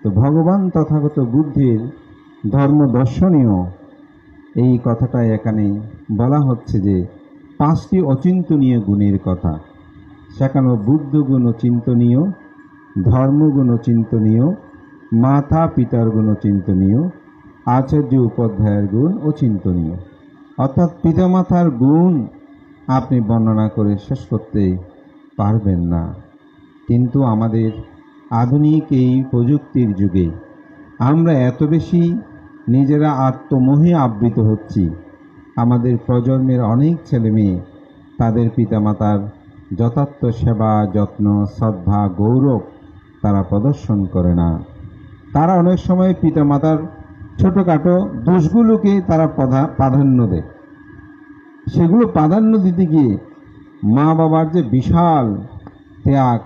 তো ভগবান তথাগত বুদ্ধের ধর্ম দর্শনীয় এই কথাটাই এখানে বলা হচ্ছে যে 5টি অচিন্তনীয় গুণের কথা। সেখানে বুদ্ধ গুণ চিন্তনীয়, ধর্মগুণ চিন্তনীয়, মাতা পিতার গুণ চিন্তনীয়, আচার্য উপাধ্যায়ের গুণ অচিন্তনীয়। অর্থাৎ পিতামাতার গুণ আপনি বর্ণনা করে শেষ করতে পারবেন না। কিন্তু আমাদের আধুনিক এই প্রযুক্তির যুগে আমরা এত বেশি নিজেরা আত্মমোহে আবৃত হচ্ছি, আমাদের প্রজন্মের অনেক ছেলে মেয়ে তাদের পিতামাতার যথার্থ সেবা, যত্ন, শ্রদ্ধা, গৌরব তারা প্রদর্শন করে না। তারা অনেক সময় পিতামাতার ছোটোখাটো দোষগুলোকে তারা প্রাধান্য দেয়। সেগুলো প্রাধান্য দিতে গিয়ে মা বাবার যে বিশাল ত্যাগ,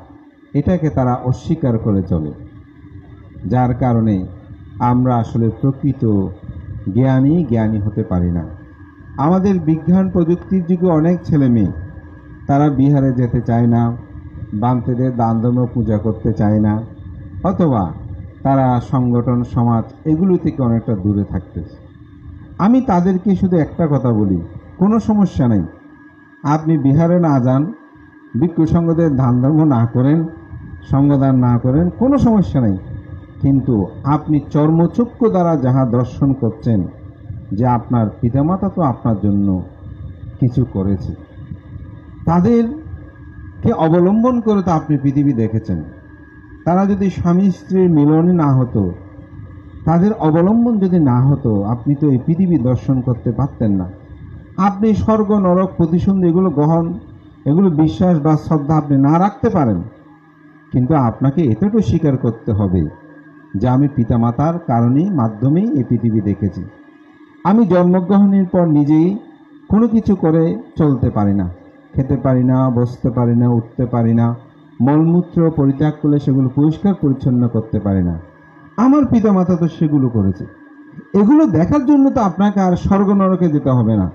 এটাকে তারা অস্বীকার করে চলে, যার কারণে আমরা আসলে প্রকৃত জ্ঞানী হতে পারি না। আমাদের বিজ্ঞান প্রযুক্তির যুগে অনেক ছেলে মেয়ে তারা বিহারে যেতে চায় না, বান্তেদের দান ধর্ম পূজা করতে চায় না, অথবা তারা সংগঠন সমাজ এগুলো থেকে অনেকটা দূরে থাকতেছে। আমি তাদেরকে শুধু একটা কথা বলি, কোনো সমস্যা নেই, আপনি বিহারে না যান, ভিক্ষু সঙ্গদের দান ধর্ম না করেন, সঙ্গদান না করেন, কোনো সমস্যা নেই। কিন্তু আপনি চর্মচক্ষু দ্বারা যাহা দর্শন করছেন যে আপনার পিতামাতা তো আপনার জন্য কিছু করেছে, তাদেরকে অবলম্বন করে তো আপনি পৃথিবী দেখেছেন। তারা যদি স্বামী স্ত্রীর মিলনই না হতো, তাদের অবলম্বন যদি না হতো, আপনি তো এই পৃথিবী দর্শন করতে পারতেন না। আপনি স্বর্গ নরক প্রতিসন্ধি এগুলো বিশ্বাস বা শ্রদ্ধা আপনি না রাখতে পারেন, কিন্তু আপনাকে এতটুকু স্বীকার করতে হবে যে আমি পিতামাতার কারণেই মাধ্যমেই এই পৃথিবী দেখেছি। আমি জন্মগ্রহণের পর নিজেই কোনো কিছু করে চলতে পারি না, খেতে পারি না, বসতে পারি না, উঠতে পারি না, মলমূত্র পরিত্যাগ করলে সেগুলো পরিষ্কার পরিচ্ছন্ন করতে পারি না। আমার পিতামাতা তো সেগুলো করেছে। এগুলো দেখার জন্য তো আপনাকে আর স্বর্গ নরকে যেতে হবে না,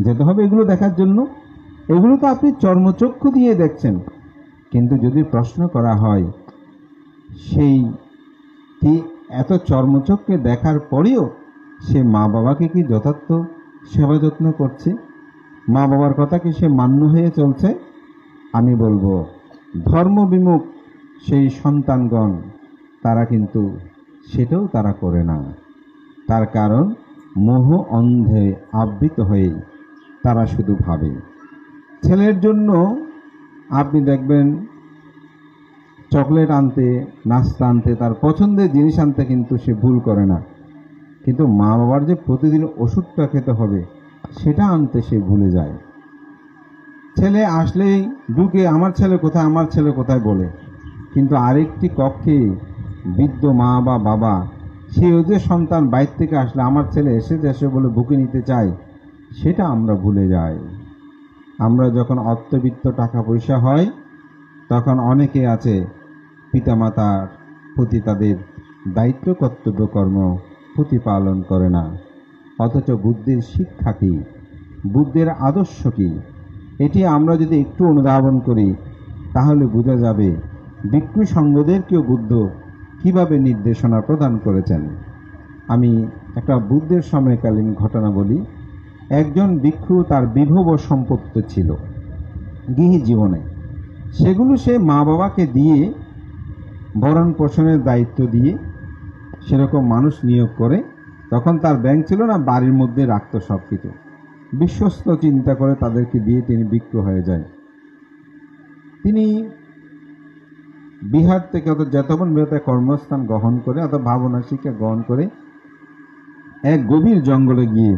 যেতে হবে এগুলো দেখার জন্য। এগুলো তো আপনি চর্মচক্ষু দিয়ে দেখছেন। কিন্তু যদি প্রশ্ন করা হয়, সেই কি এত চর্মচক্ষে দেখার পরেও সে মা বাবাকে কি যথার্থ সেবা যত্ন করছে, মা বাবার কথা কি সে মান্য হয়ে চলছে? আমি বলবো ধর্মবিমুখ সেই সন্তানগণ তারা কিন্তু সেটাও তারা করে না। তার কারণ মোহ অন্ধে আবৃত হয়ে তারা শুধু ভাবে। ছেলের জন্য আপনি দেখবেন চকলেট আনতে, নাস্তা আনতে, তার পছন্দের জিনিস আনতে কিন্তু সে ভুল করে না, কিন্তু মা বাবার যে প্রতিদিন ওষুধটা খেতে হবে সেটা আনতে সে ভুলে যায়। ছেলে আসলেই ঢুকে আমার ছেলে কোথায়, আমার ছেলে কোথায় বলে, কিন্তু আরেকটি কক্ষে বৃদ্ধ মা বা বাবা সেও যে সন্তান বাইরে থেকে আসলে আমার ছেলে এসে বলে বুকে নিতে চায়, সেটা আমরা ভুলে যাই। আমরা যখন অর্থবিত্ত টাকা পয়সা হয় তখন অনেকে আছে পিতামাতার প্রতি তাদের দায়িত্ব কর্তব্য কর্ম প্রতিপালন করে না। অথচ বুদ্ধের শিক্ষা কি, বুদ্ধের আদর্শ কি, এটি আমরা যদি একটু অনুধাবন করি তাহলে বোঝা যাবে ভিক্ষু সঙ্গদেরকেও বুদ্ধ কিভাবে নির্দেশনা প্রদান করেছেন। আমি একটা বুদ্ধের সময়কালীন ঘটনা বলি। একজন ভিক্ষু, তার বিভব সম্পত্তি ছিল গৃহী জীবনে, সেগুলো সে মা বাবাকে দিয়ে ভরণ পোষণের দায়িত্ব দিয়ে সেরকম মানুষ নিয়োগ করে, তখন তার ব্যাংক ছিল না, বাড়ির মধ্যে রাখত সব কিছু, বিশ্বস্ত চিন্তা করে তাদেরকে দিয়ে তিনি ভিক্ষু হয়ে যায়। তিনি বিহার থেকে অত যেতবন বৃহৎ কর্মস্থান গ্রহণ করে, অত ভাবনা শিক্ষা গ্রহণ করে এক গভীর জঙ্গলে গিয়ে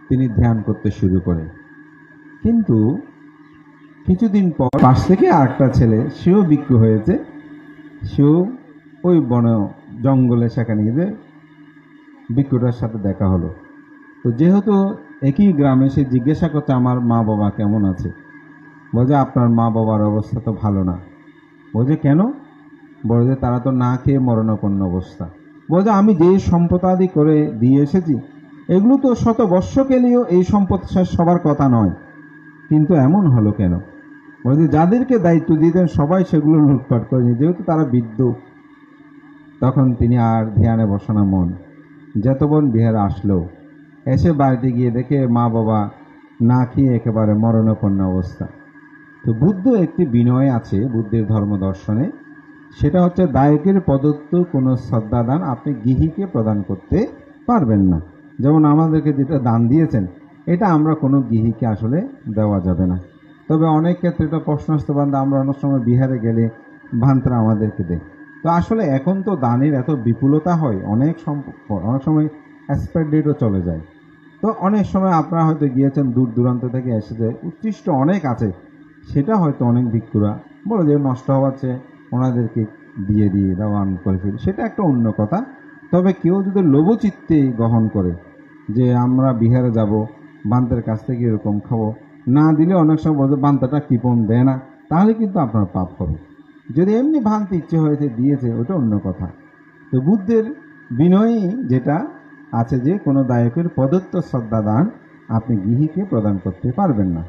তিনি ধ্যান করতে শুরু করে। কিন্তু কিছুদিন পর পাশ থেকে আরেকটা ছেলে, সেও ভিক্ষু হয়েছে, সেও ওই বন জঙ্গলে সেখানে গিয়ে ভিক্ষুটার সাথে দেখা হলো। তো যেহেতু একই গ্রামে, সে জিজ্ঞাসা করতে আমার মা বাবা কেমন আছে। বলছে আপনার মা বাবার অবস্থা তো ভালো না। বলছে কেন? বলছে তারা তো না খেয়ে মরণাপন্ন অবস্থা। বলছে আমি যে সম্পদাদি করে দিয়ে এসেছি এগুলো তো শত বর্ষ গেলেও এই সম্পদ শেষ সবার কথা নয়, কিন্তু এমন হলো কেন? বলছে যাদেরকে দায়িত্ব দিতেন সবাই সেগুলো লুটপাট করেনি, যেহেতু তারা বৃদ্ধ। তখন তিনি আর ধ্যানে বসানো মন। যেতবন বিহারে আসলো, এসে বাড়িতে গিয়ে দেখে মা বাবা না খেয়ে একেবারে মরণাপন্ন অবস্থা। তো বুদ্ধ একটি বিনয় আছে বুদ্ধের ধর্ম দর্শনে, সেটা হচ্ছে দায়কের প্রদত্ত কোনো শ্রদ্ধাদান আপনি গৃহীকে প্রদান করতে পারবেন না। যেমন আমাদেরকে যেটা দান দিয়েছেন, এটা আমরা কোনো গৃহীকে আসলে দেওয়া যাবে না। তবে অনেক ক্ষেত্রে এটা প্রশ্নস্থ বান্ধব, আমরা অনেক সময় বিহারে গেলে ভান্তরা আমাদেরকে দেয়। তো আসলে এখন তো দানের এত বিপুলতা হয়, অনেক সময় এক্সপায়ার ডেটও চলে যায়। তো অনেক সময় আপনারা হয়তো গিয়েছেন, দূর দূরান্ত থেকে এসেছে, উৎকৃষ্ট অনেক আছে, সেটা হয়তো অনেক ভিক্ষুরা বলে যে নষ্ট হওয়ার চেয়ে ওনাদেরকে দিয়ে দান করে ফেলি, সেটা একটা অন্য কথা। তবে কেউ যদি লোভচিত্তে গ্রহণ করে যে আমরা বিহারে যাব, বান্তের কাছ থেকে এরকম খাবো, না দিলে অনেক সময় বলতে বান্তাটা কৃপণ দেয় না, তাহলে কিন্তু আপনার পাপ হবে। যদি এমনি ভান্তি ইচ্ছে হয়েছে দিয়েছে, ওটা অন্য কথা। তো বুদ্ধের বিনয়ী যেটা আছে যে কোনো দায়কের প্রদত্ত শ্রদ্ধাদান আপনি গৃহীকে প্রদান করতে পারবেন না।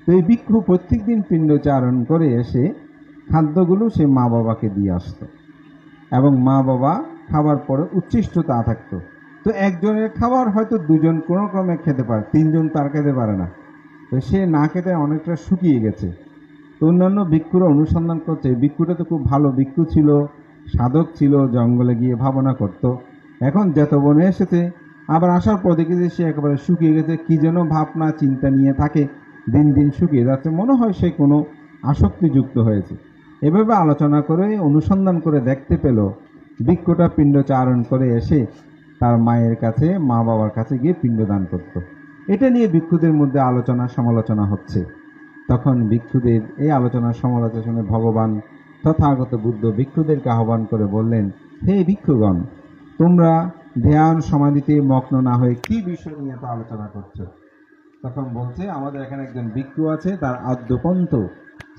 তো এই ভিক্ষু প্রত্যেক দিন পিণ্ডচারণ করে এসে খাদ্যগুলো সে মা বাবাকে দিয়ে আসতো, এবং মা বাবা খাবার পরে উচ্ছিষ্টতা থাকতো। তো একজনের খাবার হয়তো দুজন কোনো ক্রমে খেতে পারে, তিনজন তার খেতে পারে না। তো সে না খেতে অনেকটা শুকিয়ে গেছে। তো অন্যান্য ভিক্ষুরা অনুসন্ধান করছে, ভিক্ষুটা তো খুব ভালো ভিক্ষু ছিল, সাধক ছিল, জঙ্গলে গিয়ে ভাবনা করত। এখন যেতবনে এসেছে, আবার আসার পর দেখি যে সে একেবারে শুকিয়ে গেছে, কি যেন ভাবনা চিন্তা নিয়ে থাকে, দিন দিন শুকিয়ে যাচ্ছে, মনে হয় সে কোনো আসক্তিযুক্ত হয়েছে। এভাবে আলোচনা করে অনুসন্ধান করে দেখতে পেল ভিক্ষুটা পিণ্ডচারণ করে এসে তার মায়ের কাছে, মা বাবার কাছে গিয়ে পিণ্ডদান করত। এটা নিয়ে ভিক্ষুদের মধ্যে আলোচনা সমালোচনা হচ্ছে। তখন ভিক্ষুদের এই আলোচনা সমালোচনা শুনে ভগবান তথাগত বুদ্ধ ভিক্ষুদেরকে আহ্বান করে বললেন, হে ভিক্ষুগণ, তোমরা ধ্যান সমাধিতে মগ্ন না হয়ে কি বিষয় নিয়ে তো আলোচনা করছো? তখন বলছে, আমাদের এখানে একজন ভিক্ষু আছে, তার আদ্যপন্ত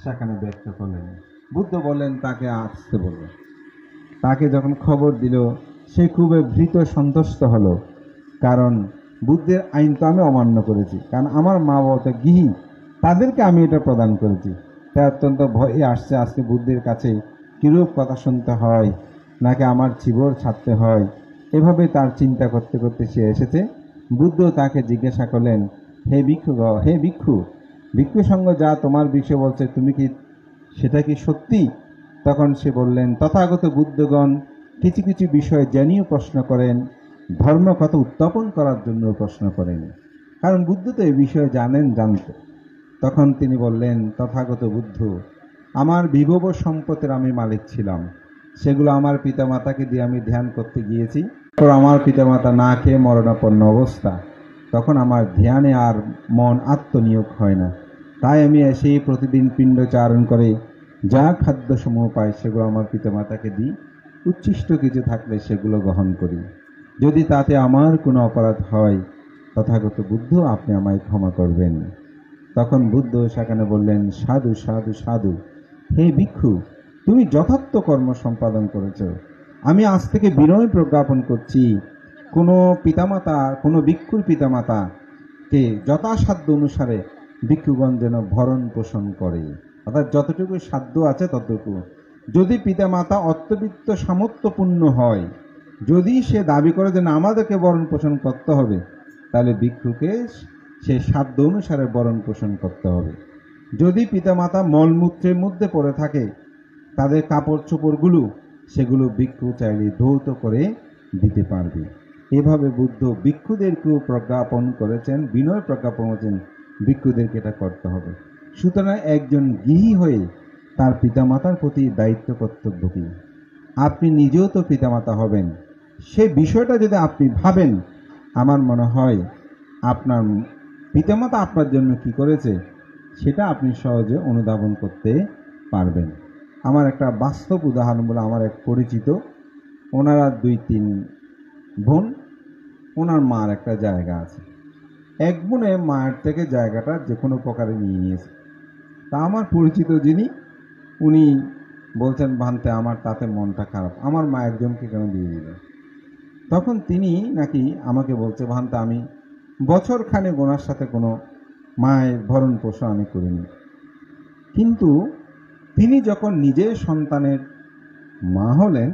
সেখানে ব্যক্ত করলেন। বুদ্ধ বললেন তাকে আসতে বললেন। তাকে যখন খবর দিল, সে খুবই ভীত সন্তুষ্ট হলো, কারণ বুদ্ধের আইন তো আমি অমান্য করেছি, কারণ আমার মা বাবা তো গৃহী, তাদেরকে আমি এটা প্রদান করেছি। তাই অত্যন্ত ভয়ে আসছে, আজকে বুদ্ধের কাছে কিরূপ কথা শুনতে হয়, নাকি আমার চিবর ছাড়তে হয়, এভাবে তার চিন্তা করতে করতে সে এসেছে। বুদ্ধ তাকে জিজ্ঞাসা করলেন, হে ভিক্ষু, ভিক্ষু সঙ্গ যা তোমার বিষয় বলছে, তুমি কি সেটা কি সত্যি? তখন সে বললেন, তথাগত বুদ্ধগণ কিছু কিছু বিষয় জানিয়ে প্রশ্ন করেন, ধর্ম কথা উত্থাপন করার জন্য প্রশ্ন করেন, কারণ বুদ্ধ তো এই বিষয়ে জানত। তখন তিনি বললেন, তথাগত বুদ্ধ, আমার বিভব সম্পদের আমি মালিক ছিলাম, সেগুলো আমার পিতামাতাকে দিয়ে আমি ধ্যান করতে গিয়েছি। তো আমার পিতামাতা না খেয়ে মরণাপন্ন অবস্থা, তখন আমার ধ্যানে আর মন আত্মনিয়োগ হয় না। তাই আমি এসেই প্রতিদিন পিণ্ডচারণ করে যা খাদ্যসমূহ পাই সেগুলো আমার পিতামাতাকে দিই, উচ্ছিষ্ট কিছু থাকলে সেগুলো গ্রহণ করি। যদি তাতে আমার কোনো অপরাধ হয়, তথাগত বুদ্ধ আপনি আমায় ক্ষমা করবেন। তখন বুদ্ধ সেখানে বললেন, সাধু সাধু সাধু, হে ভিক্ষু, তুমি যথার্থ কর্ম সম্পাদন করেছ। আমি আজ থেকে বিনয় প্রজ্ঞাপন করছি, কোনো পিতামাতা, কোনো ভিক্ষুর পিতামাতাকে যথাসাধ্য অনুসারে ভিক্ষুগণ যেন ভরণ পোষণ করে, অর্থাৎ যতটুকু সাধ্য আছে ততটুকু। যদি পিতামাতা অত্যবিত্ত সামর্থ্যপূর্ণ হয়, যদি সে দাবি করে যে না আমাদেরকে ভরণ পোষণ করতে হবে, তাহলে ভিক্ষুকে সে সাধ্য অনুসারে ভরণ পোষণ করতে হবে। যদি পিতামাতা মলমূত্রের মধ্যে পড়ে থাকে, তাদের কাপড় চোপড়গুলো সেগুলো ভিক্ষু চাইলে ধৌত করে দিতে পারবে। এভাবে বুদ্ধ ভিক্ষুদেরকেও প্রজ্ঞাপন করেছেন, বিনয় প্রজ্ঞাপন করেছেন, ভিক্ষুদেরকে এটা করতে হবে। সুতরাং একজন গৃহী হয়ে তার পিতামাতার প্রতি দায়িত্ব কর্তব্য কি? আপনি নিজেও তো পিতামাতা হবেন, সে বিষয়টা যদি আপনি ভাবেন, আমার মনে হয় আপনার পিতামাতা আপনার জন্য কি করেছে সেটা আপনি সহজে অনুধাবন করতে পারবেন। আমার একটা বাস্তব উদাহরণ বলে, আমার এক পরিচিত, ওনারা 2-3 বোন, ওনার মার একটা জায়গা আছে। এক বোনে মায়ের থেকে জায়গাটা যে কোনো প্রকারে নিয়ে নিয়েছে। তা আমার পরিচিত যিনি, উনি বলছেন, ভান্তে আমার তাতে মনটা খারাপ, আমার মা একজনকে কেন দিয়ে দিল। তখন তিনি নাকি আমাকে বলছে, ভান্তে আমি বছরখানে ওনার সাথে কোনো মায়ের ভরণ পোষণ আমি করিনি, কিন্তু তিনি যখন নিজের সন্তানের মা হলেন,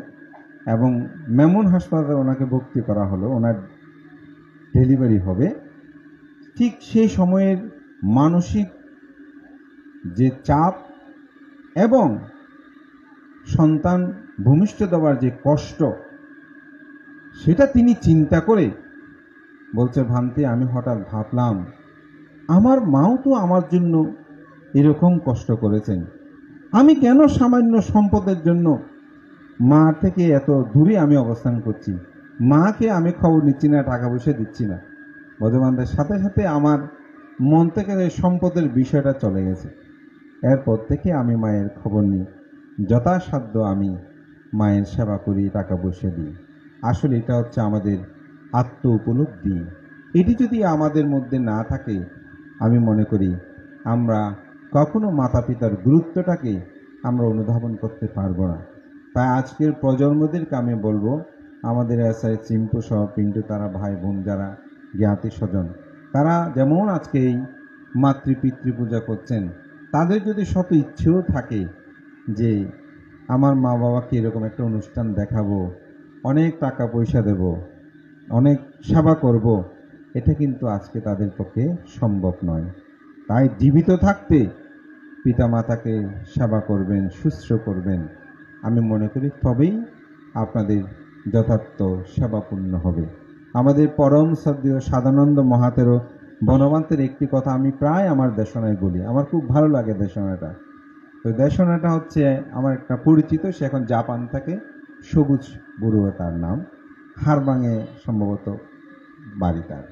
এবং মেমন হাসপাতালে ওনাকে ভর্তি করা হলো, ওনার ডেলিভারি হবে। ঠিক সেই সময়ের মানসিক যে চাপ এবং সন্তান ভূমিষ্ঠ দেওয়ার যে কষ্ট, সেটা তিনি চিন্তা করে বলছে, ভান্তি আমি হঠাৎ ভাবলাম আমার মাও তো আমার জন্য এরকম কষ্ট করেছেন, আমি কেন সামান্য সম্পদের জন্য মা থেকে এত দূরে আমি অবস্থান করছি, মাকে আমি খবর নিচ্ছি না, টাকা পয়সা দিচ্ছি না। বধবান্ধবের সাথে সাথে আমার মন থেকে সম্পদের বিষয়টা চলে গেছে। এরপর থেকে আমি মায়ের খবর নিই, যথাসাধ্য আমি মায়ের সেবা করি, টাকা পয়সা দিই। আসলে এটা হচ্ছে আমাদের আত্ম উপলব্ধি। এটি যদি আমাদের মধ্যে না থাকে, আমি মনে করি আমরা কখনো মাতা পিতার গুরুত্বটাকে আমরা অনুধাবন করতে পারবো না। তাই আজকের প্রজন্মদেরকে আমি বলবো, আমাদের এসআই চিম্পু সহ পিন্টু, তারা ভাই বোন যারা জ্ঞাতি স্বজন, তারা যেমন আজকে এই মাতৃপিতৃ পূজা করছেন, তাদের যদি শত ইচ্ছেও থাকে যে আমার মা বাবাকে এরকম একটা অনুষ্ঠান দেখাবো, অনেক টাকা পয়সা দেব, অনেক সেবা করব, এটা কিন্তু আজকে তাদের পক্ষে সম্ভব নয়। তাই জীবিত থাকতে পিতামাতাকে সেবা করবেন, শুশ্রূষা করবেন, আমি মনে করি তবেই আপনাদের যথার্থ সেবাপূর্ণ হবে। আমাদের পরম শ্রদ্ধেয় সাদানন্দ মহাতেরও বনবান্তের একটি কথা আমি প্রায় আমার দেশনায় বলি, আমার খুব ভালো লাগে দেশনাটা। তো দেশনাটা হচ্ছে আমার একটা পরিচিত, সে এখন জাপান থাকে, সবুজ বড়ুয়া তার নাম, হারবাঙে সম্ভবত বাড়ি তার।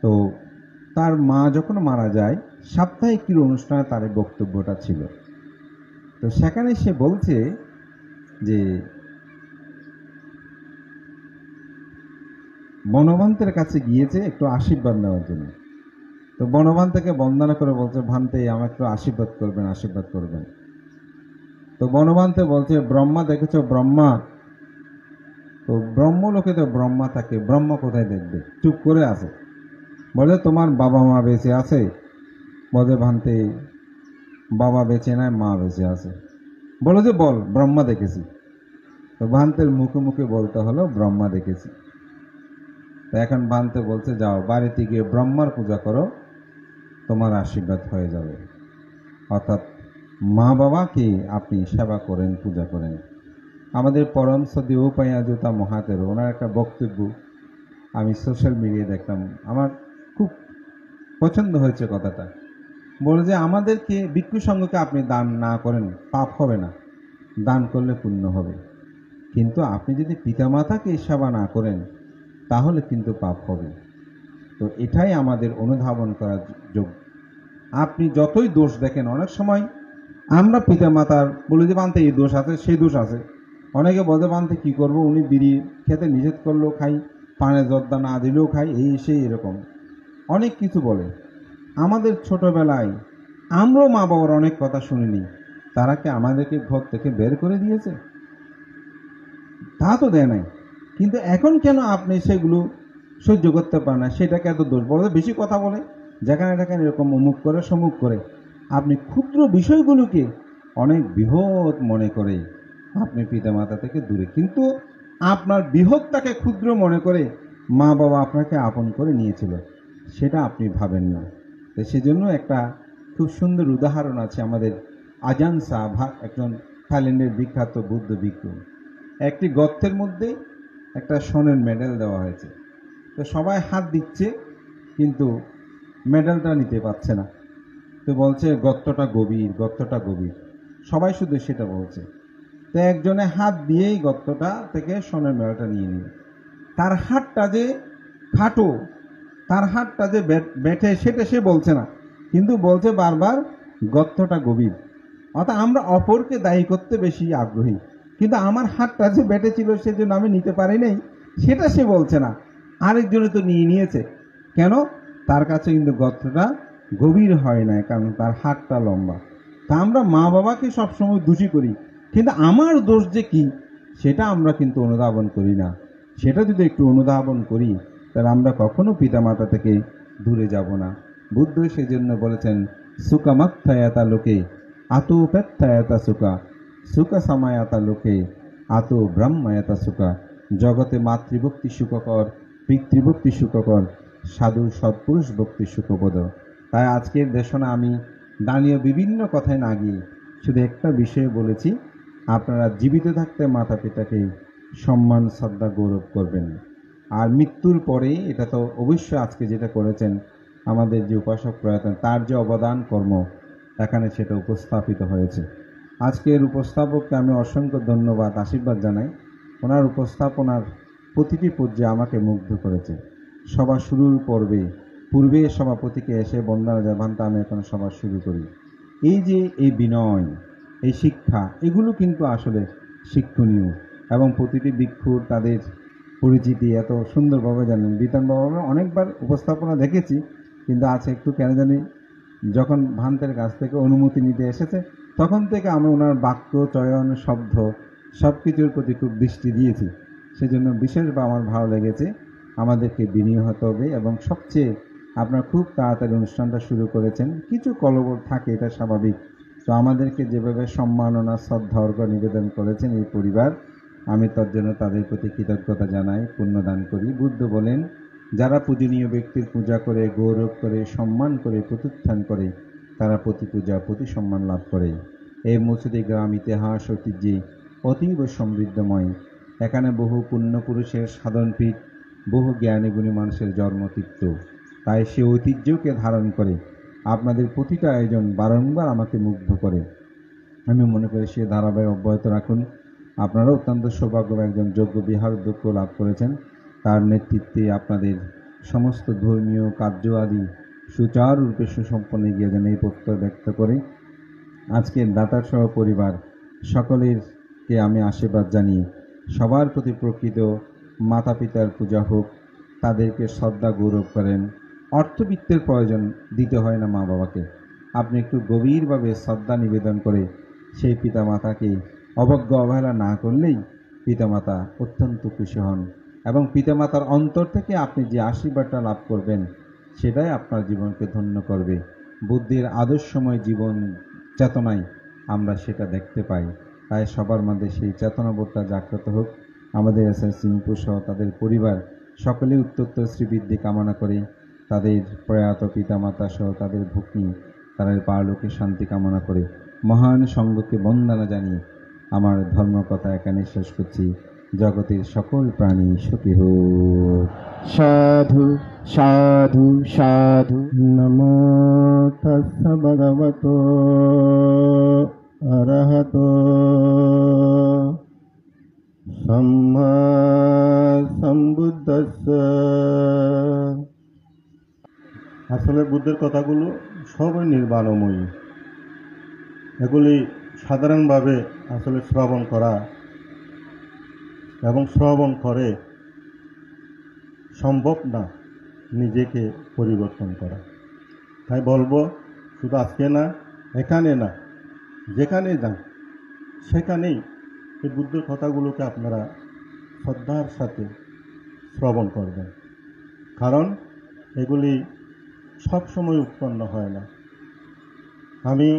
তো তার মা যখন মারা যায়, সাপ্তাহিক একটি অনুষ্ঠানে তার বক্তব্যটা ছিল। তো সেখানে সে বলছে যে বনভান্তের কাছে গিয়েছে একটু আশীর্বাদ নেওয়ার জন্য। তো বনভান্তকে বন্দনা করে বলছে, ভান্তে আমার একটু আশীর্বাদ করবেন, আশীর্বাদ করবেন। তো বনভান্তে বলছে, ব্রহ্মা দেখেছো ব্রহ্মা? তো ব্রহ্মলোকে তো ব্রহ্মা থাকে, ব্রহ্মা কোথায় দেখবে? চুপ করে আছে। বলে তোমার বাবা মা বেঁচে আছে? বলে ভান্তে বাবা বেঁচে নাই, মা বেঁচে আছে। বলে যে বল, ব্রহ্মা দেখেছি। তো ভান্তের মুখে মুখে বলতে হলো ব্রহ্মা দেখেছি। তো এখন ভান্তে বলছে, যাও বাড়িতে গিয়ে ব্রহ্মার পূজা করো, তোমার আশীর্বাদ হয়ে যাবে। অর্থাৎ মা বাবাকে আপনি সেবা করেন, পূজা করেন। আমাদের পরম শ্রদ্ধেয় উপায়াযুতা মহাতের ওনার একটা বক্তব্য আমি সোশ্যাল মিডিয়ায় দেখলাম, আমার খুব পছন্দ হয়েছে কথাটা। বলে যে আমাদেরকে ভিক্ষু সংঘকে আপনি দান না করেন, পাপ হবে না, দান করলে পুণ্য হবে। কিন্তু আপনি যদি পিতামাতাকে সেবা না করেন, তাহলে কিন্তু পাপ হবে। তো এটাই আমাদের অনুধাবন করার যোগ্য। আপনি যতই দোষ দেখেন, অনেক সময় আমরা পিতামাতার বলে যে বানতে এই দোষ আছে, সেই দোষ আছে। অনেকে বলে বানতে কি করব, উনি বিড়ি খেতে নিষেধ করলেও খাই, পানে জর্দা না দিলেও খাই, এই সেই এরকম অনেক কিছু বলে। আমাদের ছোটবেলায় আমরাও মা বাবার অনেক কথা শুনিনি, তারা কি আমাদেরকে ঘর থেকে বের করে দিয়েছে? তা তো দেয় নাই। কিন্তু এখন কেন আপনি সেগুলো সহ্য করতে পারেন না? সেটাকে এত দোষ বলে, বেশি কথা বলে, যেখানে যেখানে এরকম অমুক করে সমুখ করে। আপনি ক্ষুদ্র বিষয়গুলোকে অনেক বৃহৎ মনে করে আপনি পিতামাতা থেকে দূরে, কিন্তু আপনার বৃহৎটাকে ক্ষুদ্র মনে করে মা বাবা আপনাকে আপন করে নিয়েছিল, সেটা আপনি ভাবেন না। তো সেজন্য একটা খুব সুন্দর উদাহরণ আছে আমাদের আজান সাহা, একজন থাইল্যান্ডের বিখ্যাত বুদ্ধ ভিক্ষু। একটি গর্তের মধ্যে একটা সোনের মেডেল দেওয়া হয়েছে। তো সবাই হাত দিচ্ছে, কিন্তু মেডেলটা নিতে পারছে না। তো বলছে গর্তটা গভীর, গর্তটা গভীর, সবাই শুধু সেটা বলছে। তো একজনে হাত দিয়েই গর্তটা থেকে সোনের মেডেলটা নিয়ে নিল। তার হাতটা যে খাটো, তার হাতটা যে বেঁটে, সেটা সে বলছে না, কিন্তু বলছে বারবার গর্তটা গভীর। অর্থাৎ আমরা অপরকে দায়ী করতে বেশি আগ্রহী, কিন্তু আমার হাতটা যে বেঁটে ছিল সেজন্য আমি নিতে পারি নাই, সেটা সে বলছে না। আরেকজনে তো নিয়ে নিয়েছে, কেন? তার কাছে কিন্তু গর্তটা গভীর হয় না, কারণ তার হাতটা লম্বা। তা আমরা মা বাবাকে সবসময় দোষী করি, কিন্তু আমার দোষ যে কি সেটা আমরা কিন্তু অনুধাবন করি না। সেটা যদি একটু অনুধাবন করি, তাহলে আমরা কখনো পিতামাতা থেকে দূরে যাব না। বুদ্ধ সেজন্য বলেছেন, সুকামাত্থায়াতা লোকে আতোপেত্থায়াতা সুকা, সুকা সামায়াতা লোকে আতো ব্রহ্মায়তা সুখা, জগতে মাতৃভক্তি সুখকর, পিতৃভক্তি সুখকর, সাধু সৎপুরুষ ভক্তি সুখবোধ। তাই আজকের দেশনা আমি দানীয় বিভিন্ন কথায় না গিয়ে শুধু একটা বিষয়ে বলেছি, আপনারা জীবিত থাকতে মাতা পিতাকে সম্মান শ্রদ্ধা গৌরব করবেন। আর মৃত্যুর পরে এটা তো অবশ্যই আজকে যেটা করেছেন আমাদের যে উপাসক প্রয়াতন, তার যে অবদান কর্ম এখানে সেটা উপস্থাপিত হয়েছে। আজকের উপস্থাপককে আমি অসংখ্য ধন্যবাদ আশীর্বাদ জানাই। ওনার উপস্থাপনার প্রতিটি পর্যায়ে আমাকে মুগ্ধ করেছে। সভা শুরুর পূর্বে সভাপতিকে এসে বন্দনা জানাতে আমি এখন সভা শুরু করি। এই যে এই বিনয়, এই শিক্ষা, এগুলো কিন্তু আসলে শিক্ষণীয় এবং প্রতিটি ভিক্ষুর তাদের পরিচিতি এত সুন্দরভাবে জানেন। বিতান বাবা অনেকবার উপস্থাপনা দেখেছি, কিন্তু আছে একটু কেন জানি যখন ভান্তের কাছ থেকে অনুমতি নিতে এসেছে তখন থেকে আমি ওনার বাক্য চয়ন শব্দ সব কিছুর প্রতি খুব দৃষ্টি দিয়েছি। সেজন্য বিশেষভাবে আমার ভালো লেগেছে। আমাদেরকে বিনয়ী হতে হবে এবং সবচেয়ে আপনারা খুব তাড়াতাড়ি অনুষ্ঠানটা শুরু করেছেন, কিছু কলবল থাকে, এটা স্বাভাবিক। তো আমাদেরকে যেভাবে সম্মাননা শ্রদ্ধা অর্ঘ্য নিবেদন করেছেন এই পরিবার, আমি তার জন্য তাদের প্রতি কৃতজ্ঞতা জানাই, পুণ্যদান করি। বুদ্ধ বলেন, যারা পূজনীয় ব্যক্তির পূজা করে, গৌরব করে, সম্মান করে, প্রত্যুত্থান করে, তারা প্রতি পূজা প্রতি সম্মান লাভ করে। এই মসজিদে গ্রাম ইতিহাস ঐতিহ্যে অতীব সমৃদ্ধময়। এখানে বহু পুণ্যপুরুষের সাধনপীঠ, বহু জ্ঞানী গুণী মানুষের জন্মতীর্থ। তাই সে ঐতিহ্যকে ধারণ করে আপনাদের প্রতিটা আয়োজন বারংবার আমাকে মুগ্ধ করে। আমি মনে করি সে ধারাবাহিক অব্যাহত রাখুন। আপনারা অত্যন্ত সৌভাগ্য একজন যোগ্য বিহার অধ্যক্ষ লাভ করেছেন। তার নেতৃত্বে আপনাদের সমস্ত ধর্মীয় কার্য আদি সুচারুরূপে সুসম্পন্ন এগিয়ে যান এই প্রত্যয় ব্যক্ত করে আজকের দাতার সহ পরিবার সকলেরকে আমি আশীর্বাদ জানিয়ে সবার প্রতি প্রকৃত মাতা পিতার পূজা হোক, তাদেরকে শ্রদ্ধা গৌরব করেন। অর্থবিত্তের প্রয়োজন দিতে হয় না মা বাবাকে, আপনি একটু গভীরভাবে শ্রদ্ধা নিবেদন করে সেই পিতামাতাকে অবজ্ঞা অবহেলা না করলেই পিতামাতা অত্যন্ত খুশি হন এবং পিতামাতার অন্তর থেকে আপনি যে আশীর্বাদটা লাভ করবেন সেটাই আপনার জীবনকে ধন্য করবে। বুদ্ধির আদর্শময় জীবন চেতনায় আমরা সেটা দেখতে পাই। তাই সবার মধ্যে সেই চেতনাবোধটা জাগ্রত হোক। আমাদের সিংপুর সহ তাদের পরিবার সকলে উত্তরোত্তর শ্রীবৃদ্ধি কামনা করে, তাদের প্রয়াত পিতামাতা সহ তাদের ভগ্নী তাদের পারলোকে শান্তি কামনা করে মহান সঙ্গকে বন্দনা জানিয়ে আমার ধর্মকথা এখানে শেষ করছি। জগতের সকল প্রাণী সুখী হোক। সাধু সাধু সাধু। নমো তস্য ভগবতো অরহতো সম্মা সম্বুদ্ধস্য। আসলে বুদ্ধের কথাগুলো সবই নির্বাণময়ী। এগুলি সাধারণভাবে আসলে শ্রবণ করা এবং শ্রবণ করে সম্ভব না নিজেকে পরিবর্তন করা। তাই বলবো, শুধু আজকে না, এখানে না, যেখানে যান সেখানেই এই বুদ্ধের কথাগুলোকে আপনারা শ্রদ্ধার সাথে শ্রবণ করবেন। কারণ এগুলি সব সময় উৎপন্ন হয় না। আমি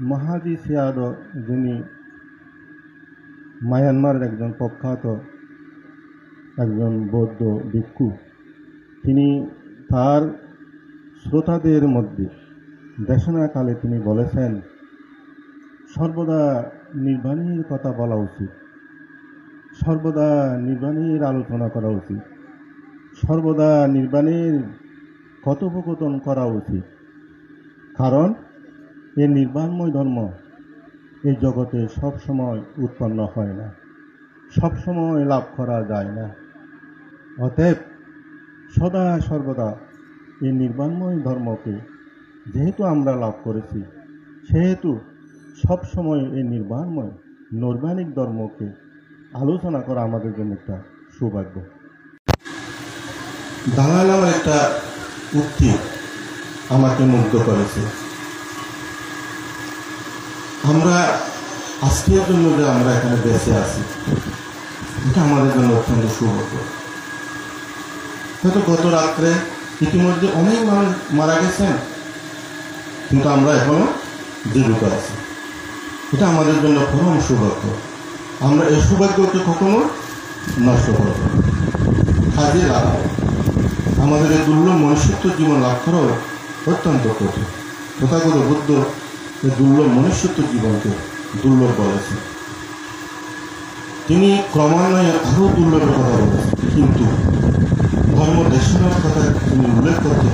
মহাজি সিয়াদো, যিনি মায়ানমারের একজন প্রখ্যাত একজন বৌদ্ধ ভিক্ষু, তিনি তার শ্রোতাদের মধ্যে দেশনাকালে তিনি বলেছেন, সর্বদা নির্বাণের কথা বলা উচিত, সর্বদা নির্বাণের আলোচনা করা উচিত, সর্বদা নির্বাণের কথোপকথন করা উচিত। কারণ এই নির্বাণময় ধর্ম এই জগতে সব সময় উৎপন্ন হয় না, সব সময় লাভ করা যায় না। অতএব সদা সর্বদা এই নির্বাণময় ধর্মকে যেহেতু আমরা লাভ করেছি, সেহেতু সব সময় এই নির্বাণময় নৈর্বাণিক ধর্মকে আলোচনা করা আমাদের জন্য একটা সৌভাগ্য। দালাল আমার একটা উক্তি আমাকে মুগ্ধ করেছে। আমরা আজকের জন্য যে আমরা এখানে বেঁচে আছি, এটা আমাদের জন্য অত্যন্ত সৌভাগ্য। হয়তো গত রাত্রে ইতিমধ্যে অনেক মানুষ মারা গেছেন, কিন্তু আমরা এখনো জীবিত আছি। এটা আমাদের জন্য পরম সৌভাগ্য। আমরা এই সৌভাগ্যকে কখনো নষ্ট করব না, কাজে লাগাবো। আমাদের এই দুর্লভ মনুষ্যত্ব জীবন লাভ করাও অত্যন্ত কঠিন। তথাগত বুদ্ধ এই দুর্লভ মনুষ্যত্ব জীবনকে দুর্লভ বলেছেন। তিনি ক্রমান্বয়ে আরও দুর্লভের কথা বলেছেন, কিন্তু ধর্ম দেশনার কথা তিনি উল্লেখ করতে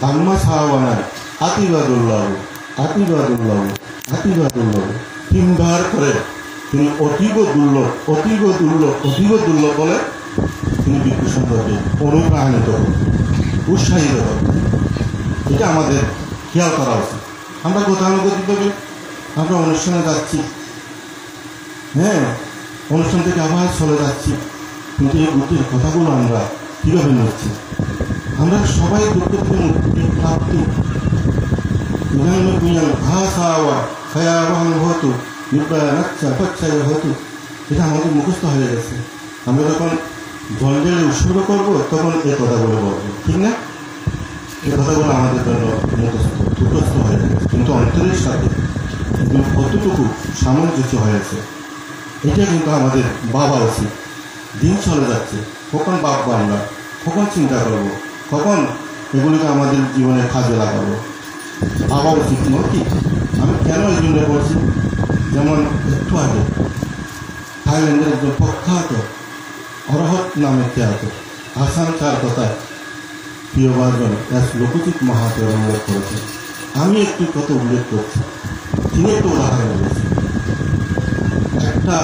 ধাম্মা সাহাবানায় আতিবাদুল্লাহ আতিবাদুল্লাহ আতিবাদুল্লাহ তিনবার করে তিনি অতীব দুর্লভ অতীব দুর্লভ অতীব দুর্লভ বলে তিনি ভিক্ষু সম্পর্কে অনুপ্রাণিত হন, উৎসাহিত হন। এটা আমাদের খেয়াল করা উচিত। আমরা গতানুগতিকভাবে আমরা অনুষ্ঠানে যাচ্ছি, হ্যাঁ, অনুষ্ঠান থেকে আবার চলে যাচ্ছি, কিন্তু এই বুদ্ধের কথাগুলো আমরা কীভাবে নিচ্ছি? আমরা সবাই দুঃখ থেকে মুক্তি প্রাপ্তি হতো হতো, এটা আমাদের মুখস্থ হয়ে গেছে। আমরা যখন জল ঢেলে উৎসর্গ করবো তখন এই কথাগুলো বলবো, ঠিক না? এই কথাগুলো আমাদের জন্য মুখস্থ হয়ে গেছে, কিন্তু অন্তরের সাথে কতটুকু সামঞ্জস্য হয়েছে এটা কিন্তু আমাদের ভাবা উচিত। দিন চলে যাচ্ছে, কখন ভাববো আমরা, কখন চিন্তা করবো, কখন এগুলিকে আমাদের জীবনে কাজে লাগাবো, ভাবা উচিত নয় কি? আমি কেন এই জন্য বলছি, যেমন একটু আগে থাইল্যান্ডের একজন প্রখ্যাত অরহত নামে খ্যাত আসান চার কথায় প্রিয়ভাজন এক লোকচিত মাহাতের উল্লেখ করেছেন। আমি একটু কথা উল্লেখ করছি, তিনি একটু উদাহরণ বলেছেন। একটা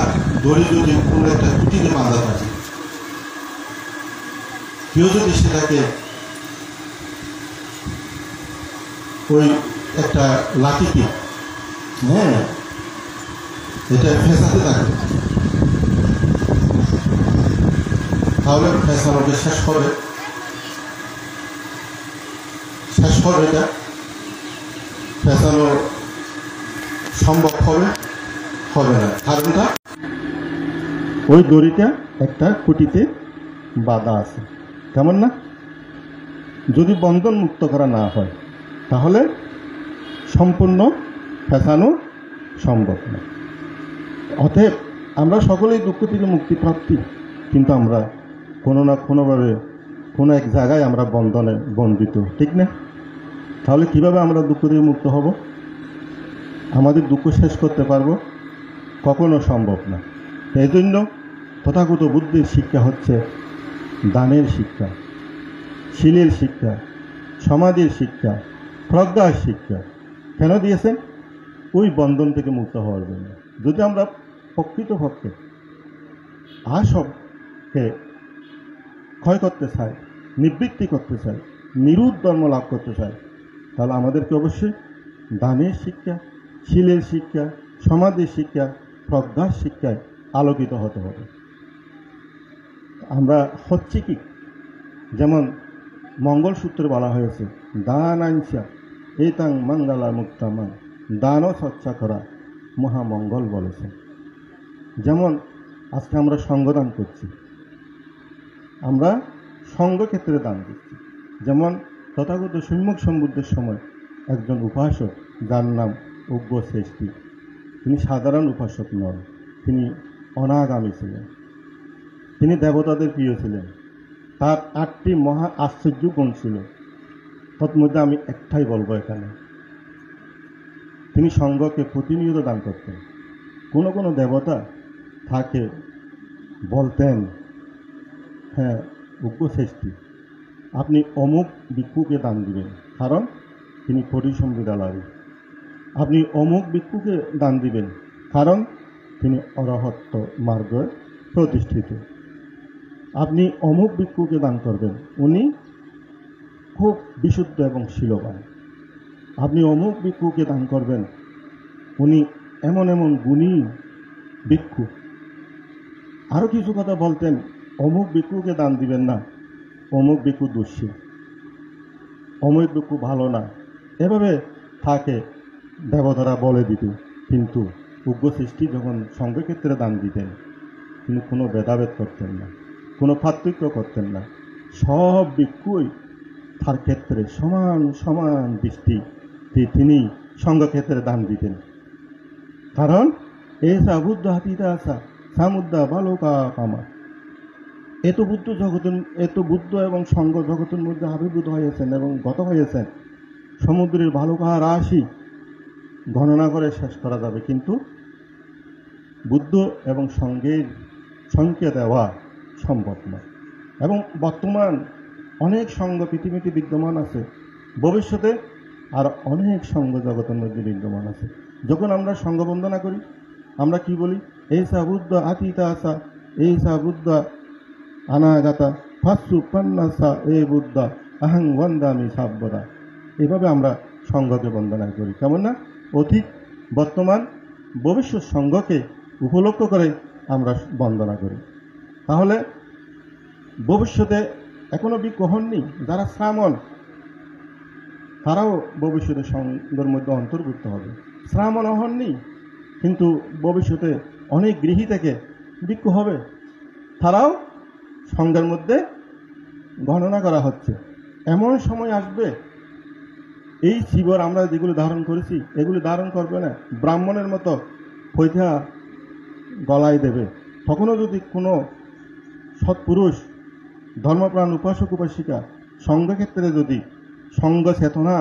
দড়ি যদি কোনো একটা কুটিতে বাঁধা থাকে, কেউ যদি সেটাকে ওই একটা লাঠিকে, হ্যাঁ, এটা ফেঁসাতে থাকে, তাহলে ফেঁসানোকে শেষ হবে এটা ফেঁসানো সম্ভব হবে না। কারণটা ওই দড়িটা একটা খুঁটিতে বাঁধা আছে, তেমন না? যদি বন্ধন মুক্ত করা না হয় তাহলে সম্পূর্ণ ফেঁসানো সম্ভব না। অতএব আমরা সকলেই দুঃখ থেকে মুক্তি প্রাপ্তি, কিন্তু আমরা কোনো না কোনোভাবে কোনো এক জায়গায় আমরা বন্ধনে বন্ধিত, ঠিক না? তাহলে কিভাবে আমরা দুঃখ থেকে মুক্ত হব? আমাদের দুঃখ শেষ করতে পারবো? কখনো সম্ভব না। এই জন্য তথাগত বুদ্ধের শিক্ষা হচ্ছে দানের শিক্ষা, শীলের শিক্ষা, সমাধির শিক্ষা, প্রজ্ঞার শিক্ষা। কেন দিয়েছেন? ওই বন্ধন থেকে মুক্ত হওয়ার জন্য। যদি আমরা প্রকৃতপক্ষে আসবকে ক্ষয় করতে চাই, নিবৃত্তি করতে চাই, নিরুদ্ধ ধর্ম লাভ করতে চাই, তাহলে আমাদেরকে অবশ্যই দানের শিক্ষা, শীলের শিক্ষা, সমাধির শিক্ষা, প্রজ্ঞার শিক্ষায় আলোকিত হতে হবে। আমরা হচ্ছে কি, যেমন মঙ্গলসূত্রে বলা হয়েছে দান আইনসা এই তাং মঙ্গলা মুক্তামান, দানও সচ্চা করা মহামঙ্গল বলেছেন। যেমন আজকে আমরা সঙ্গদান করছি, আমরা সঙ্গক্ষেত্রে দান করছি। যেমন তথাগত সম্যক সম্বুদ্ধের সময় একজন উপাসক, যার নাম উগ্র শ্রেষ্ঠী, তিনি সাধারণ উপাসক নন, তিনি অনাগামী ছিলেন, তিনি দেবতাদের প্রিয় ছিলেন। তার 8টি মহা আশ্চর্য গুণ ছিল, তৎমধ্যে আমি একটাই বলবো এখানে। তিনি সঙ্গকে প্রতিনিয়ত দান করতেন। কোনো কোনো দেবতা থাকে বলতেন, হ্যাঁ উগ্র শ্রেষ্ঠী, আপনি অমুক ভিক্ষুকে দান দিবেন, কারণ তিনি পরিসম্বিদালারী। আপনি অমুক ভিক্ষুকে দান দিবেন, কারণ তিনি অরহত্ত মার্গে প্রতিষ্ঠিত। আপনি অমুক ভিক্ষুকে দান করবেন, উনি খুব বিশুদ্ধ এবং শীলবান। আপনি অমুক ভিক্ষুকে দান করবেন, উনি এমন এমন গুণী ভিক্ষু। আরও কিছু কথা বলতেন, অমুক ভিক্ষুকে দান দিবেন না, অমুক ভিক্ষু দোষী, অমুক ভিক্ষু ভালো না। এভাবে থাকে দেবতারা বলে দিত। কিন্তু উগ্র সৃষ্টি যখন সঙ্গক্ষেত্রে দান দিতেন, তিনি কোনো ভেদাভেদ করতেন না, কোনো পার্থক্য করতেন না। সব ভিক্ষুই তার ক্ষেত্রে সমান সমান দৃষ্টি তিনি সঙ্গক্ষেত্রে দান দিতেন। কারণ এসা বুদ্ধ হাতিতা আসা সামুদ্দা বালকা কামা। এত বুদ্ধ এবং সঙ্গ জগতের মধ্যে আবির্ভূত হয়েছেন এবং গত হয়েছেন, সমুদ্রের বালুকা রাশি গণনা করে শেষ করা যাবে, কিন্তু বুদ্ধ এবং সঙ্গের সংখ্যা দেওয়া সম্ভব নয়। এবং বর্তমান অনেক সঙ্গ পৃথিবীতে বিদ্যমান আছে, ভবিষ্যতে আর অনেক সঙ্গ জগতের মধ্যে বিদ্যমান আছে। যখন আমরা সঙ্গ বন্দনা করি, আমরা কি বলি? এইসা বুদ্ধ আতিতা আসা, এইসা বুদ্ধ অনাগাতা ফাসু পান্নাসা এ বুদ্ধা আহং বন্দামি সাব্যদা। এভাবে আমরা সঙ্গকে বন্দনা করি, কেমন না? অতীত, বর্তমান, ভবিষ্যৎ সঙ্গকে উপলক্ষ করে আমরা বন্দনা করি। তাহলে ভবিষ্যতে এখনো বিজ্ঞ হননি যারা শ্রামণ, তারাও ভবিষ্যতে সঙ্গের মধ্যে অন্তর্ভুক্ত হবে। শ্রামণ হননি কিন্তু ভবিষ্যতে অনেক গৃহী থেকে বিজ্ঞ হবে, তারাও সঙ্গের মধ্যে গণনা করা হচ্ছে। এমন সময় আসবে, এই শিবর আমরা যেগুলো ধারণ করেছি এগুলি ধারণ করবে না, ব্রাহ্মণের মতো পৈথা গলায় দেবে। তখনও যদি কোনো সৎপুরুষ, ধর্মপ্রাণ উপাসক উপাসিকা সঙ্গক্ষেত্রে যদি সঙ্গ চেতনা,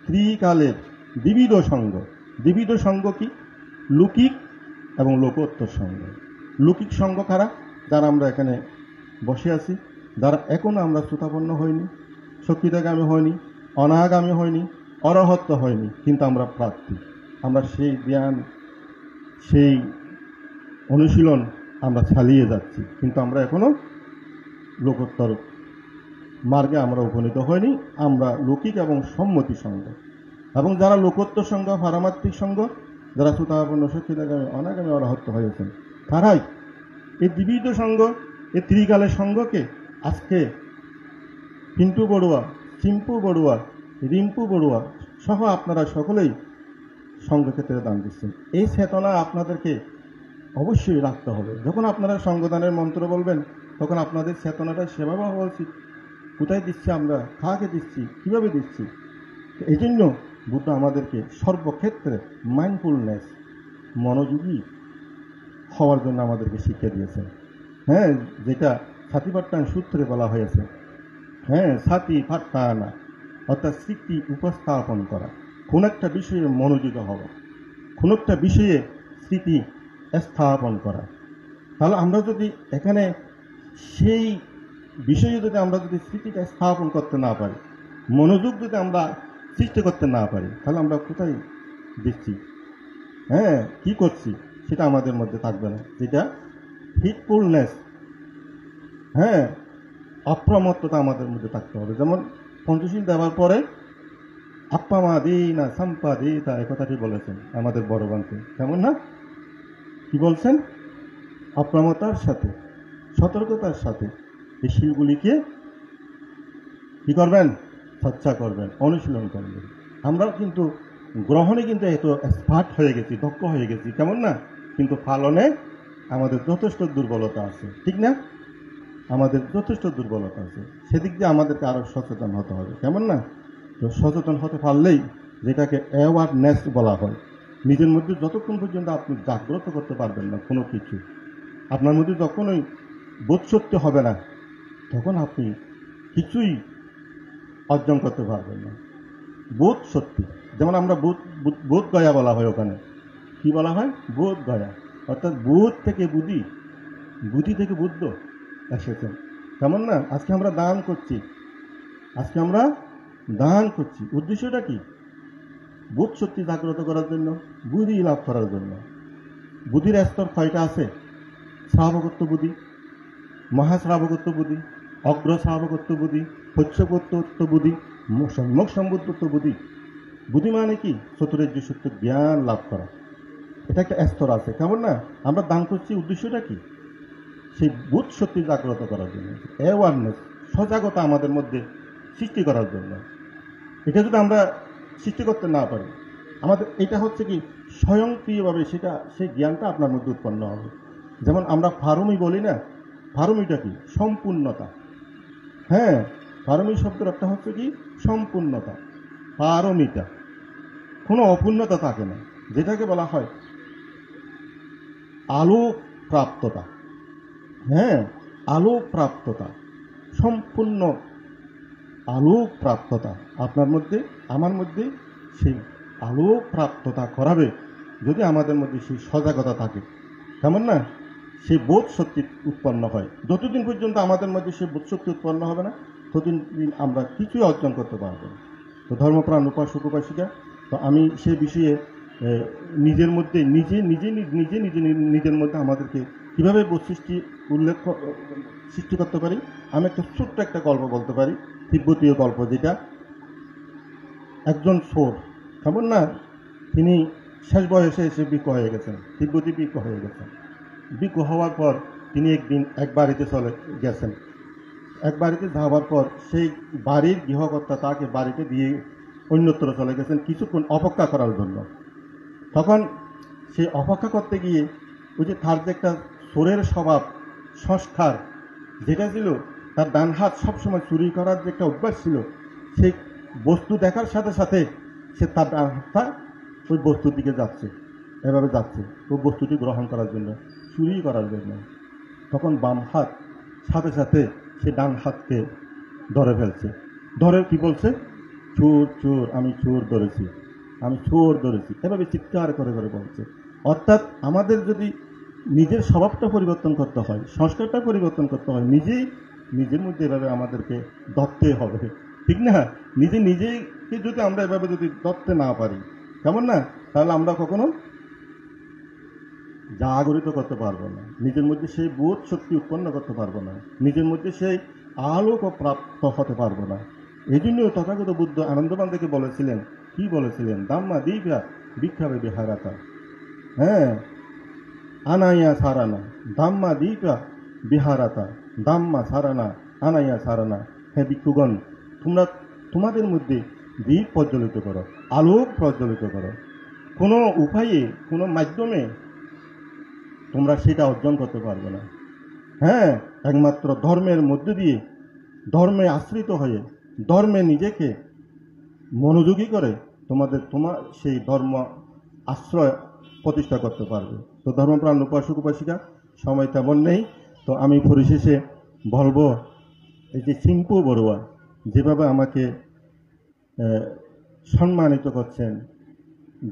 ত্রিকালের দ্বিবিধ সঙ্গ কি? লৌকিক এবং লোকোত্তর সঙ্গ। লৌকিক সঙ্গ কারা? যারা আমরা এখানে বসে আছি, যারা এখনো আমরা শ্রোতাপন্ন হইনি, শক্তিদাগামী হয়নি, অনাগামী হয়নি, অরহত্ব হয়নি, কিন্তু আমরা প্রার্থী। আমরা সেই জ্ঞান, সেই অনুশীলন আমরা চালিয়ে যাচ্ছি, কিন্তু আমরা এখনো লোকোত্তর মার্গে আমরা উপনীত হয়নি। আমরা লৌকিক এবং সম্মতি সঙ্গ। এবং যারা লোকোত্তর সঙ্গ, পারমার্থিক সঙ্গ, যারা শ্রোতাপন্ন শক্তিদাগামী অনাগামী অরহত্ব হয়েছেন, তারাই এই দ্বিবিধ সঙ্গ, এই ত্রিকালের সঙ্গকে আজকে পিন্টু বড়ুয়া, চিম্পু বড়ুয়া, রিম্পু বড়ুয়া সহ আপনারা সকলেই সঙ্গক্ষেত্রে দান দিচ্ছেন। এই চেতনা আপনাদেরকে অবশ্যই রাখতে হবে। যখন আপনারা সঙ্গদানের মন্ত্র বলবেন, তখন আপনাদের চেতনাটা সেভাবে হওয়া উচিত। কোথায় দিচ্ছি আমরা, কাকে দিচ্ছি, কীভাবে দিচ্ছি। এই জন্য বুদ্ধ আমাদেরকে সর্বক্ষেত্রে মাইন্ডফুলনেস, মনোযোগী হওয়ার জন্য আমাদেরকে শিক্ষা দিয়েছেন। হ্যাঁ, যেটা সাতিপাট্টায়ন সূত্রে বলা হয়েছে, হ্যাঁ, সাতি পাট্টায়না অর্থাৎ স্মৃতি উপস্থাপন করা, কোন একটা বিষয়ে মনোযোগী হওয়া, কোন একটা বিষয়ে স্মৃতি স্থাপন করা। তাহলে আমরা যদি এখানে সেই বিষয়ে যদি আমরা যদি স্মৃতিটা স্থাপন করতে না পারি, মনোযোগ যদি আমরা সৃষ্টি করতে না পারি, তাহলে আমরা কোথায় দিচ্ছি, হ্যাঁ, কি করছি সেটা আমাদের মধ্যে থাকবে না। যেটা হিটফুলনেস, হ্যাঁ, অপ্রমত্ততা আমাদের মধ্যে থাকতে হবে। যেমন পঞ্চশীল দেওয়ার পরে আপ্পামা দিনা সম্পা দিতা, এ কথাটি বলেছেন আমাদের বড় বানকে, কেমন না? কি বলছেন? অপ্রমত্তার সাথে, সতর্কতার সাথে এই শিলগুলিকে কি করবেন? চর্চা করবেন, অনুশীলন করবেন। আমরাও কিন্তু গ্রহণে কিন্তু এত এক্সপার্ট হয়ে গেছি, দক্ষ হয়ে গেছি, কেমন না? কিন্তু পালনে আমাদের যথেষ্ট দুর্বলতা আছে, ঠিক না? আমাদের যথেষ্ট দুর্বলতা আছে, সেদিক দিয়ে আমাদেরকে আরো সচেতন হতে হবে, কেমন না? তো সচেতন হতে পারলেই, যেটাকে অ্যাওয়ারনেস বলা হয়, নিজের মধ্যে যতক্ষণ পর্যন্ত আপনি জাগ্রত করতে পারবেন না কোনো কিছু, আপনার মধ্যে যখনই বোধশক্তি হবে না, তখন আপনি কিছুই অর্জন করতে পারবেন না। বোধ শক্তি, যেমন আমরা বোধ গয়া বলা হয়, ওখানে কি বলা হয়? বোধ গয়া, অর্থাৎ বোধ থেকে বুদ্ধি, বুদ্ধি থেকে বুদ্ধ এসেছেন, কেমন না? আজকে আমরা দান করছি, উদ্দেশ্যটা কি? বোধ শক্তি জাগ্রত করার জন্য, বুদ্ধি লাভ করার জন্য। বুদ্ধির স্তর কয়টা আছে? শ্রাবকত্ব বুদ্ধি, মহাশ্রাবকত্ব বুদ্ধি, অগ্র শ্রাবকত্ব বুদ্ধি, পশ্চকত্ব বুদ্ধি, সম্যক সম্বুদ্ধত্ব বুদ্ধি। বুদ্ধি মানে কি? চতুরার্য সত্য জ্ঞান লাভ করা, এটা একটা স্তর আছে, কেমন না? আমরা দান করছি, উদ্দেশ্যটা কি? সেই বোধ শক্তি জাগ্রত করার জন্য, অ্যাওয়ারনেস, সজাগতা আমাদের মধ্যে সৃষ্টি করার জন্য। এটা যদি আমরা সৃষ্টি করতে না পারি, আমাদের এটা হচ্ছে কি স্বয়ংক্রিয়ভাবে সেটা, সেই জ্ঞানটা আপনার মধ্যে উৎপন্ন হবে। যেমন আমরা ফারুমি বলি না, ফারুমিটা কি? সম্পূর্ণতা। হ্যাঁ, ফারুমি শব্দের অর্থ হচ্ছে কি? সম্পূর্ণতা। পারমিতা, কোনো অপূর্ণতা থাকে না, যেটাকে বলা হয় আলো প্রাপ্ততা, হ্যাঁ, আলো প্রাপ্ততা, সম্পূর্ণ আলো প্রাপ্ততা আপনার মধ্যে আমার মধ্যে সেই আলো প্রাপ্ততা করাবে যদি আমাদের মধ্যে সেই সজাগতা থাকে, কেমন না, সেই বোধ শক্তি উৎপন্ন হয়। যতদিন পর্যন্ত আমাদের মধ্যে সেই বোধ শক্তি উৎপন্ন হবে না ততদিন আমরা কিছুই অর্জন করতে পারবো না। তো ধর্মপ্রাণ উপাসক উপাসিকা, তো আমি সে বিষয়ে নিজের মধ্যে নিজের মধ্যে আমাদেরকে কীভাবে বোধ সৃষ্টি সৃষ্টি করতে পারি, আমি একটা ছোট্ট একটা গল্প বলতে পারি, তিব্বতীয় গল্প, যেটা একজন সোর, কেমন না, তিনি শেষ বয়সে এসে ভিক্ষু হয়ে গেছেন, তিব্বতী ভিক্ষু হয়ে গেছেন। ভিক্ষু হওয়ার পর তিনি একদিন এক বাড়িতে চলে গেছেন। এক বাড়িতে যাওয়ার পর সেই বাড়ির গৃহকর্তা তাকে বাড়িতে দিয়ে অন্যত্র চলে গেছেন কিছুক্ষণ অপেক্ষা করার জন্য। তখন সে অপেক্ষা করতে গিয়ে ওই যে তার যে একটা সোরের স্বভাব সংস্কার যেটা ছিল, তার ডান হাত সবসময় চুরি করার যে একটা অভ্যাস ছিল, সেই বস্তু দেখার সাথে সাথে সে তার ডান হাতটা ওই বস্তুর দিকে যাচ্ছে, এভাবে যাচ্ছে ওই বস্তুটি গ্রহণ করার জন্য, চুরি করার জন্য। তখন বাম হাত সাথে সাথে সে ডান হাতকে ধরে ফেলছে, ধরে কি বলছে, চোর চোর, আমি চোর ধরেছি, আমি চোর ধরেছি, এভাবে চিৎকার করে করে বলছে। অর্থাৎ আমাদের যদি নিজের স্বভাবটা পরিবর্তন করতে হয়, সংস্কারটা পরিবর্তন করতে হয়, নিজের মধ্যে এভাবে আমাদেরকে ধরতে হবে, ঠিক না? নিজেকে যদি আমরা এভাবে যদি ধরতে না পারি, কেমন না, তাহলে আমরা কখনো জাগরিত করতে পারবো না, নিজের মধ্যে সেই বোধ শক্তি উৎপন্ন করতে পারবো না, নিজের মধ্যে সেই আলোক প্রাপ্ত হতে পারবো না। এই জন্য তথাগত বুদ্ধ আনন্দবান্ধকে বলেছিলেন, কি বলেছিলেন, দাম্মা দীপা ভিক্ষাবে বিহারাতা, হ্যাঁ, আনাইয়া সারানা, দাম্মা দীপা বিহারাতা, দাম্মা সারানা আনাইয়া সারানা। হ্যাঁ ভিক্ষুগণ, তোমরা তোমাদের মধ্যে দীপ প্রজ্বলিত করো, আলোক প্রজ্বলিত করো। কোনো উপায়ে, কোনো মাধ্যমে তোমরা সেটা অর্জন করতে পারবে না। হ্যাঁ, একমাত্র ধর্মের মধ্যে দিয়ে, ধর্মে আশ্রিত হয়ে, ধর্মে নিজেকে মনোযোগী করে তোমার সেই ধর্ম আশ্রয় প্রতিষ্ঠা করতে পারবে। তো ধর্মপ্রাণ উপাসক উপাসিকা, সময় তেমন নেই, তো আমি পরিশেষে বলবো, এই যে চিম্পু বড়ুয়া যেভাবে আমাকে সম্মানিত করছেন,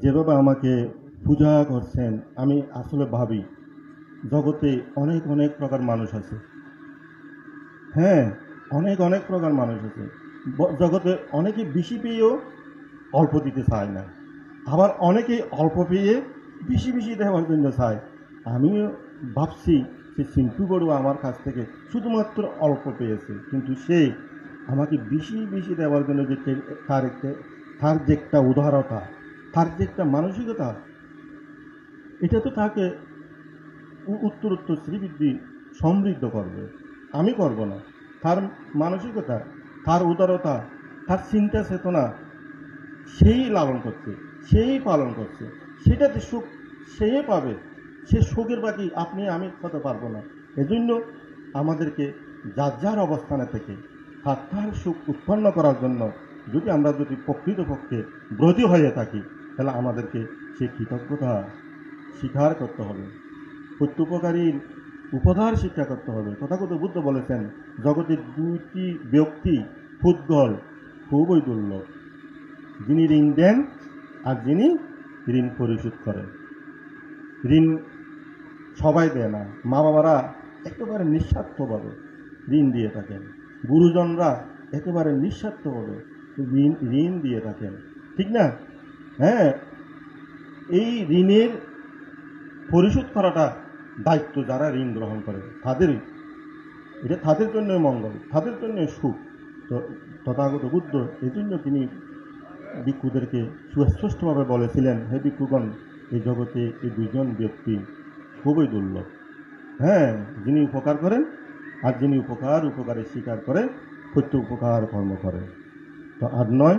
যেভাবে আমাকে পূজা করছেন, আমি আসলে ভাবি জগতে অনেক অনেক প্রকার মানুষ আছে, হ্যাঁ, অনেক প্রকার মানুষ আছে জগতে। অনেকে বেশি পেয়েও অল্প দিতে চায় না, আবার অনেকে অল্প পেয়ে বেশি দেওয়ার জন্য চায়। আমিও ভাবছি সে চিন্টু বড়ুয়া আমার কাছ থেকে শুধুমাত্র অল্প পেয়েছে, কিন্তু সে আমাকে বেশি দেওয়ার জন্য যে তার যে একটা উদারতা, তার যে একটা মানসিকতা, এটা তো তাকে উত্তরোত্তর শ্রীবৃদ্ধি সমৃদ্ধ করবে, আমি করব না। তার মানসিকতা, তার উদারতা, তার চিন্তা চেতনা সেই লালন করছে, সেই পালন করছে, সেটাতে সুখ সেই পাবে। সে সুখের বাকি আপনি আমি হতে পারবো না। এজন্য আমাদেরকে যার অবস্থানে থেকে তার সুখ উৎপন্ন করার জন্য আমরা যদি প্রকৃতপক্ষে ব্রতী হয়ে থাকি, তাহলে আমাদেরকে সেই কৃতজ্ঞতা স্বীকার করতে হবে, প্রত্যুপকারীর উপকার শিক্ষা করতে হবে। তথাগত বুদ্ধ বলেছেন, জগতের দুইটি ব্যক্তি ফুদ্গল খুবই দুর্লভ, যিনি ঋণ দেন আর যিনি ঋণ পরিশোধ করেন। ঋণ সবাই দেয় না, মা বাবারা একেবারে নিঃস্বার্থভাবে ঋণ দিয়ে থাকেন, গুরুজনরা একেবারে নিঃস্বার্থভাবে ঋণ দিয়ে থাকেন, ঠিক না? হ্যাঁ, এই ঋণের পরিশোধ করাটা দায়িত্ব যারা ঋণ গ্রহণ করে তাদেরই, এটা তাদের জন্য মঙ্গল, তাদের জন্য সুখ। তো তথাগত বুদ্ধ এই জন্য তিনি ভিক্ষুদেরকে সুস্পষ্টভাবে বলেছিলেন, হে ভিক্ষুগণ, এই জগতে এই দুজন ব্যক্তি খুবই দুর্লভ, হ্যাঁ, যিনি উপকার করেন আর যিনি উপকারের স্বীকার করে সত্য উপকার কর্ম করে। তো আর নয়,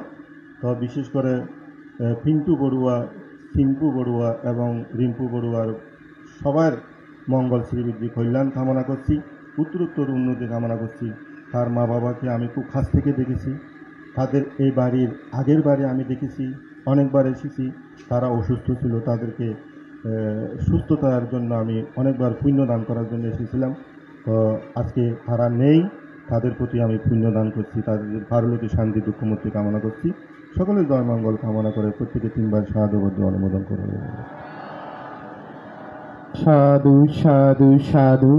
তো বিশেষ করে পিন্টু বড়ুয়া, চিম্পু বড়ুয়া এবং রিম্পু বড়ুয়ার সবার মঙ্গল শ্রীবৃদ্ধি কল্যাণ কামনা করছি, উত্তরোত্তর উন্নতি কামনা করছি। তার মা বাবাকে আমি খুব কাছ থেকে দেখেছি, তাদের এই বাড়ির আগের বাড়ি আমি দেখেছি, অনেকবার এসেছি। তারা অসুস্থ ছিল, তাদেরকে সুস্থতার জন্য আমি অনেকবার পুণ্য দান করার জন্য এসেছিলাম। তো আজকে তারা নেই, তাদের প্রতি আমি পুণ্য দান করছি, তাদের পারলোকে শান্তি দুঃখমুক্তি কামনা করছি। সকলের জয় মঙ্গল কামনা করে প্রত্যেকে 3 বার সাধুবাদ অনুমোদন করে। সাধু সাধু সাধু।